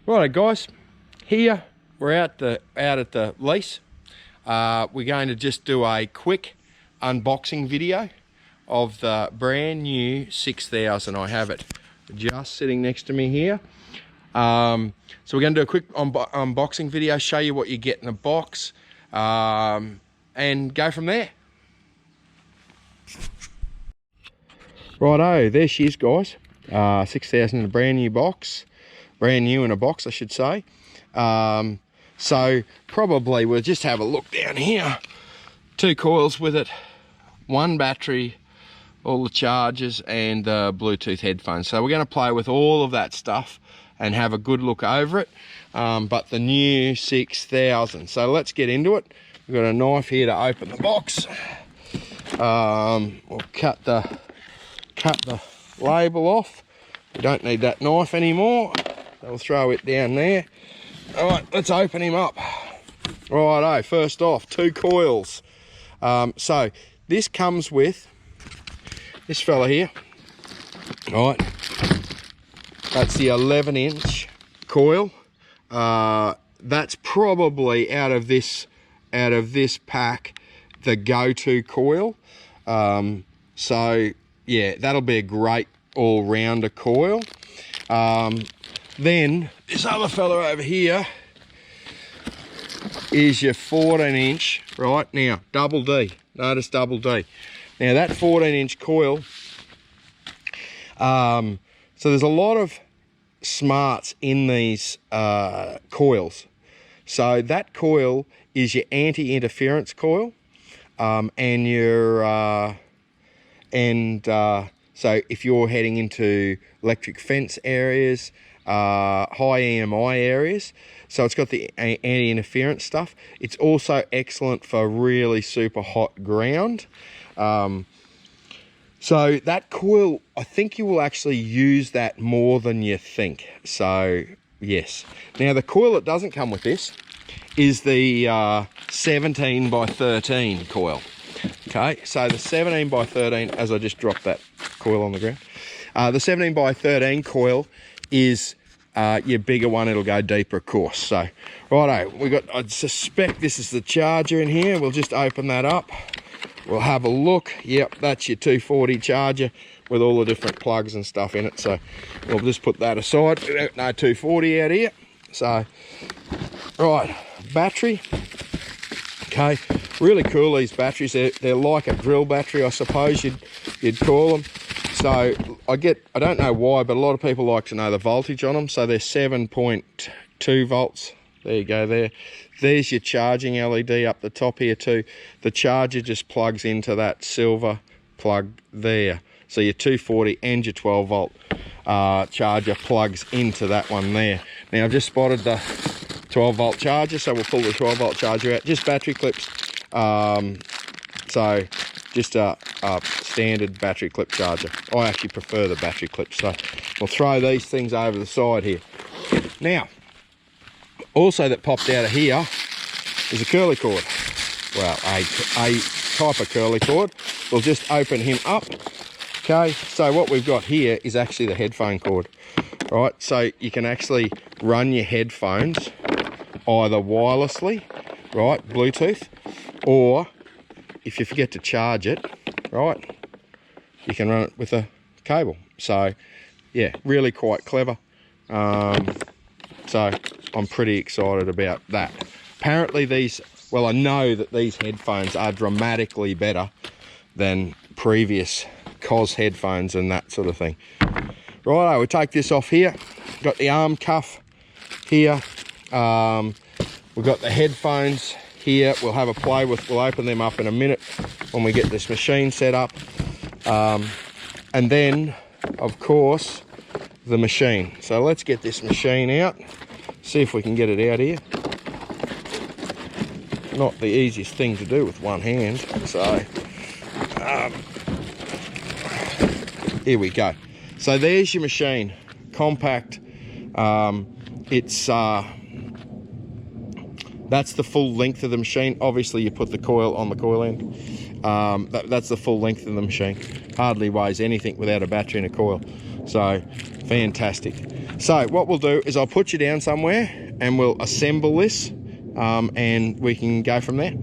Right, guys, here we're out at the lease. We're going to just do a quick unboxing video of the brand new 6000. I have it just sitting next to me here. So we're going to do a quick unboxing video, show you what you get in the box, and go from there. Righto, there she is, guys. 6000 in a brand new box. Brand new in a box, I should say. So probably we'll just have a look down here. 2 coils with it, 1 battery, all the chargers, and the Bluetooth headphones. So we're going to play with all of that stuff and have a good look over it. But the new 6000. So let's get into it. We've got a knife here to open the box. We'll cut the label off. We don't need that knife anymore. I'll throw it down there. All right, let's open him up. Righto, first off, 2 coils. So this comes with this fella here. All right, that's the 11-inch coil. That's probably out of this pack the go-to coil. So yeah, that'll be a great all-rounder coil. Then this other fella over here is your 14-inch, right? Now, double D, notice double D. Now that 14-inch coil, so there's a lot of smarts in these coils. So that coil is your anti-interference coil, and your so if you're heading into electric fence areas, high EMI areas, so it's got the anti-interference stuff. It's also excellent for really super hot ground. So that coil, I think you will actually use that more than you think. So yes. Now the coil that doesn't come with this is the 17 by 13 coil. Okay, so the 17 by 13, as I just dropped that coil on the ground, the 17 by 13 coil is your bigger one. It'll go deeper, of course. So righto, I suspect this is the charger in here. We'll just open that up. We'll have a look. Yep, that's your 240 charger with all the different plugs and stuff in it. So we'll just put that aside. No 240 out here. So right, battery. Okay, really cool, these batteries. They're like a drill battery, I suppose you'd call them. So I don't know why, but a lot of people like to know the voltage on them. So they're 7.2 volts. There you go there. There's your charging LED up the top here too. The charger just plugs into that silver plug there. So your 240 and your 12 volt charger plugs into that one there. Now I've just spotted the 12 volt charger, so we'll pull the 12 volt charger out. Just battery clips. So just a standard battery clip charger. I actually prefer the battery clips, so we'll throw these things over the side here. Now, also that popped out of here is a curly cord. Well, a type of curly cord. We'll just open him up. Okay, so what we've got here is actually the headphone cord. Right, so you can actually run your headphones either wirelessly, right, Bluetooth, or if you forget to charge it, right, you can run it with a cable. So yeah, really quite clever. So I'm pretty excited about that. Apparently well, I know that these headphones are dramatically better than previous Coils headphones and that sort of thing. Righto, we'll take this off here. Got the arm cuff here. We've got the headphones here. We'll have a play with, we'll open them up in a minute when we get this machine set up. And then, of course, the machine. So let's get this machine out. See if we can get it out here. Not the easiest thing to do with one hand. So, here we go. So there's your machine, compact. It's that's the full length of the machine. Obviously you put the coil on the coil end. That's the full length of the machine. Hardly weighs anything without a battery and a coil. So fantastic. So what we'll do is I'll put you down somewhere and we'll assemble this, and we can go from there.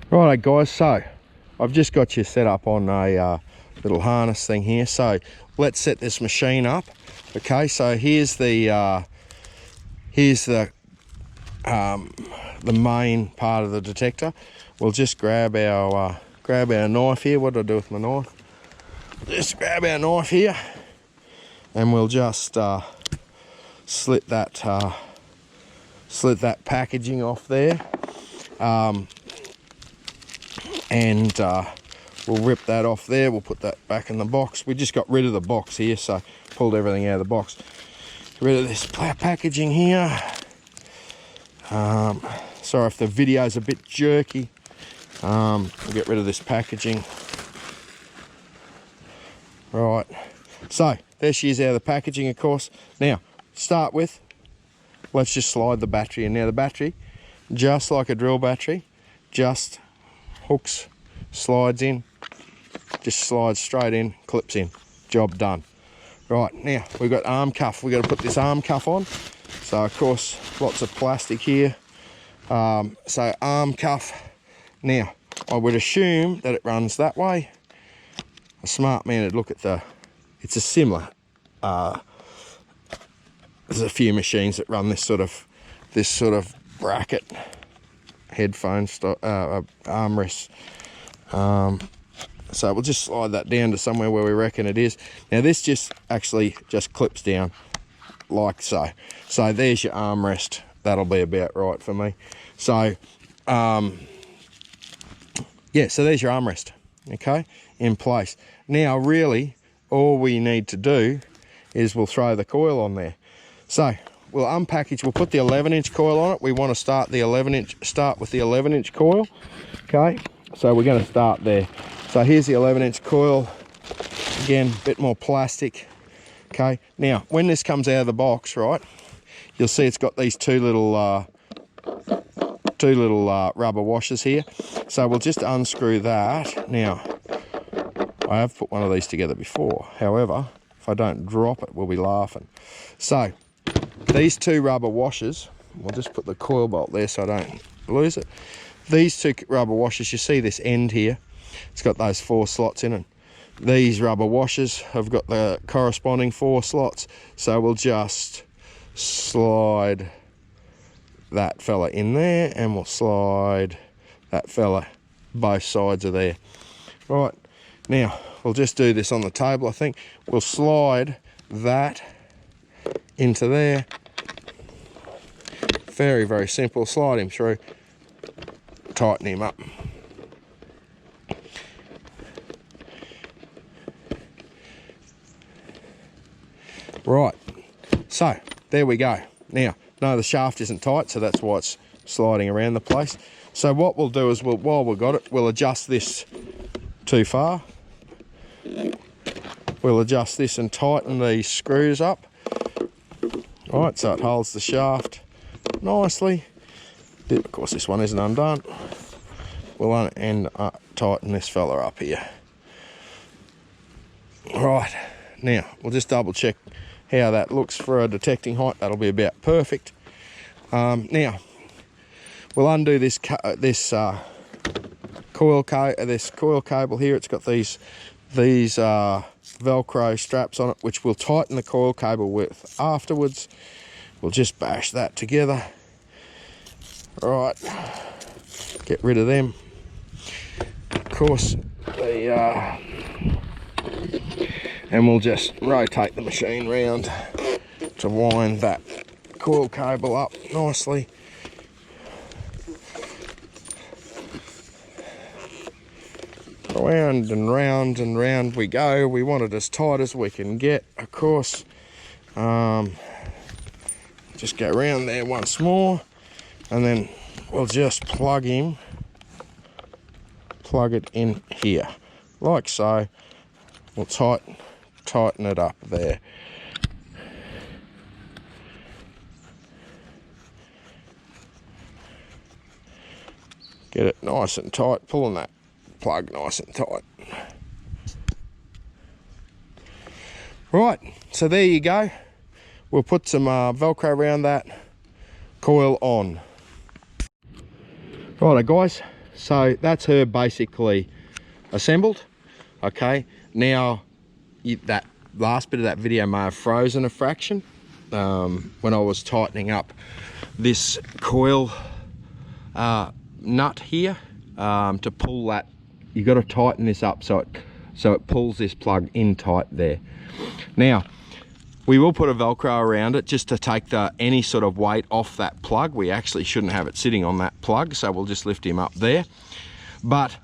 Right guys, so I've just got you set up on a little harness thing here. So let's set this machine up. Okay, so here's the main part of the detector. We'll just grab our knife here. What do I do with my knife? Just grab our knife here, and we'll just slit that packaging off there, and we'll rip that off there. We'll put that back in the box. We just got rid of the box here, so pulled everything out of the box. Get rid of this packaging here. Sorry if the video's a bit jerky. We'll get rid of this packaging. Right, so there she is out of the packaging, of course. Now, start with, let's just slide the battery in. Now the battery, just like a drill battery, just hooks, slides in, just slides straight in, clips in, job done. Right, now we've got arm cuff. We've got to put this arm cuff on. So of course, lots of plastic here. So arm cuff. Now, I would assume that it runs that way. A smart man would look at it's a similar, there's a few machines that run this sort of bracket headphone armrest. So we'll just slide that down to somewhere where we reckon it is. Now this just clips down like so. So there's your armrest. That'll be about right for me. So yeah, so there's your armrest, okay, in place. Now really all we need to do is we'll throw the coil on there. So we'll unpackage, we'll put the 11-inch coil on it. We want to start with the 11-inch coil. Okay, so we're going to start there. So here's the 11-inch coil. Again, a bit more plastic. Okay, now when this comes out of the box, right, you'll see it's got these two little rubber washers here. So we'll just unscrew that. Now, I have put one of these together before. However, if I don't drop it, we'll be laughing. So these two rubber washers, we'll just put the coil bolt there so I don't lose it. These two rubber washers, you see this end here, it's got those 4 slots in it. These rubber washers have got the corresponding 4 slots. So we'll just slide that fella in there, and we'll slide that fella both sides of there. Right, now we'll just do this on the table. I think we'll slide that into there. Very, very simple. Slide him through, tighten him up. Right, so there we go. Now, no, the shaft isn't tight, so that's why it's sliding around the place. So what we'll do is, while we've got it, we'll adjust this too far. We'll adjust this and tighten these screws up. Right, so it holds the shaft nicely. Of course, this one isn't undone. We'll tighten this fella up here. Right, now we'll just double check how that looks for a detecting height. That'll be about perfect. Now we'll undo this coil cable here. It's got these Velcro straps on it, which we'll tighten the coil cable with afterwards. We'll just bash that together. Right, get rid of them. Of course, and we'll just rotate the machine round to wind that coil cable up nicely. Round and round and round we go. We want it as tight as we can get, of course. Just go around there once more, and then we'll just plug it in here, like so. We'll tighten it up there. Get it nice and tight, pulling that plug nice and tight. Right, so there you go. We'll put some Velcro around that coil on. Righto guys, so that's her basically assembled. Okay, now that last bit of that video may have frozen a fraction when I was tightening up this coil nut here. To pull that, you've got to tighten this up so it pulls this plug in tight there. Now we will put a Velcro around it just to take any sort of weight off that plug. We actually shouldn't have it sitting on that plug, so we'll just lift him up there. But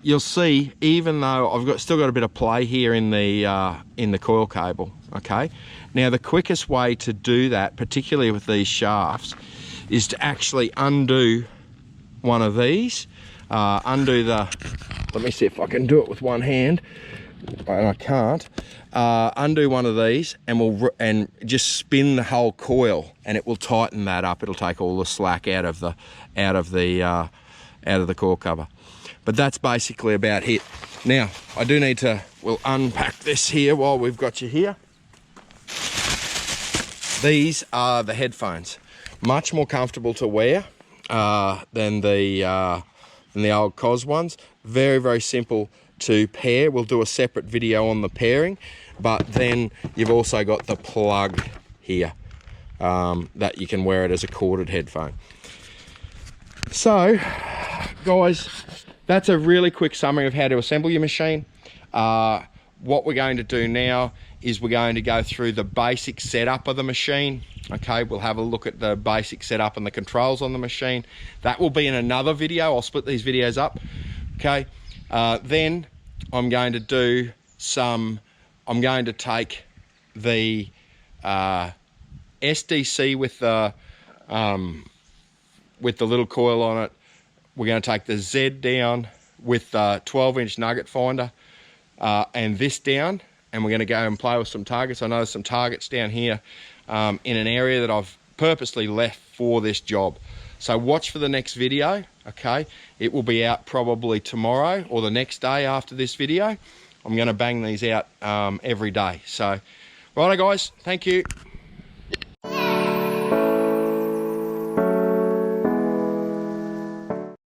you'll see, even though I've still got a bit of play here in the coil cable. Okay, now the quickest way to do that, particularly with these shafts, is to actually undo one of these. Let me see if I can do it with one hand, and I can't. Undo one of these, and just spin the whole coil, and it will tighten that up. It'll take all the slack out of the coil cover. But that's basically about it. Now I do need to, we'll unpack this here while we've got you here. These are the headphones, much more comfortable to wear than the old Coils ones. Very, very simple to pair. We'll do a separate video on the pairing, but then you've also got the plug here that you can wear it as a corded headphone. So guys, that's a really quick summary of how to assemble your machine. What we're going to do now is we're going to go through the basic setup of the machine. Okay, we'll have a look at the basic setup and the controls on the machine. That will be in another video. I'll split these videos up. Okay, then I'm going to do I'm going to take the SDC with the little coil on it. We're going to take the Z down with the 12-inch nugget finder and this down, and we're going to go and play with some targets. I know there's some targets down here in an area that I've purposely left for this job. So watch for the next video, okay? It will be out probably tomorrow or the next day after this video. I'm going to bang these out every day. So, righto guys, thank you.